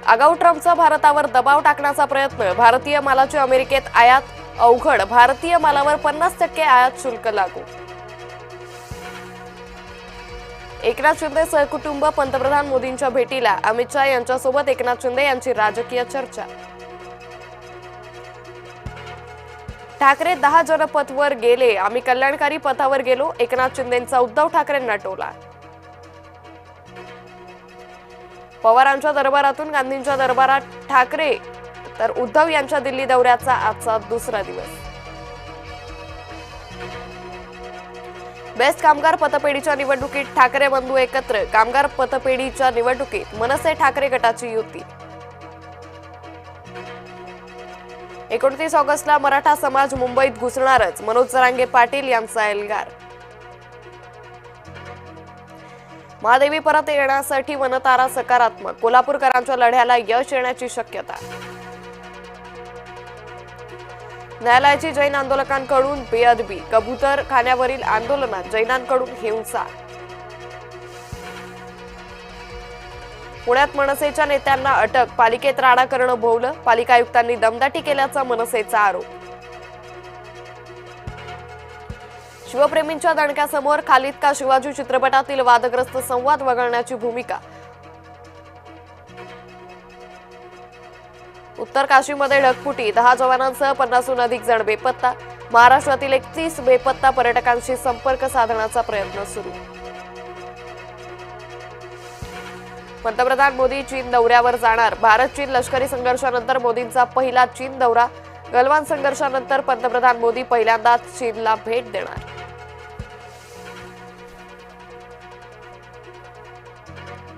आगाऊ ट्रम्पचा भारतावर दबाव टाकण्याचा प्रयत्न, भारतीय मालाची अमेरिकेत आयात अवघड, भारतीय मालावर 50% आयात शुल्क लागू. एकनाथ शिंदे सहकुटुंब पंतप्रधान मोदींच्या भेटीला, अमित शहा यांच्यासोबत एकनाथ शिंदे यांची राजकीय चर्चा. ठाकरे 10 जनपथवर गेले, आम्ही कल्याणकारी पथावर गेलो, एकनाथ शिंदेंचा उद्धव ठाकरेंना टोला. पवारांच्या दरबारातून गांधींच्या दरबारात ठाकरे, तर उद्धव यांच्या दिल्ली दौऱ्याचा आजचा दुसरा दिवस. बेस्ट कामगार पतपेढीच्या निवडणुकीत ठाकरे बंधू एकत्र, कामगार पतपेढीच्या निवडणुकीत मनसे ठाकरे गटाची युती. 29 ऑगस्टला मराठा समाज मुंबईत घुसणारच, मनोज जरांगे पाटील यांचा एल्गार. महादेवी परत येण्यासाठी वनतारा सकारात्मक, कोल्हापूरकरांच्या लढ्याला यश येण्याची शक्यता. न्यायालयाची जैन आंदोलकांकडून बेअदबी, कबूतर खाण्यावरील आंदोलनात जैनांकडून हिंसा. पुण्यात मनसेच्या नेत्यांना अटक, पालिकेत राडा करणं भोवलं, पालिका आयुक्तांनी दमदाटी केल्याचा मनसेचा आरोप. शिवप्रेमींच्या दणक्यासमोर खालीद का शिवाजी चित्रपटातील वादग्रस्त संवाद वगळण्याची भूमिका. उत्तर काशीमध्ये ढगफुटी, 10 जवानांसह 50हून अधिक जण बेपत्ता. महाराष्ट्रातील 31 बेपत्ता पर्यटकांशी संपर्क साधण्याचा प्रयत्न सुरू. पंतप्रधान मोदी चीन दौऱ्यावर जाणार, भारत चीन लष्करी संघर्षानंतर मोदींचा पहिला चीन दौरा. गलवान संघर्षानंतर पंतप्रधान मोदी पहिल्यांदाच चीनला भेट देणार.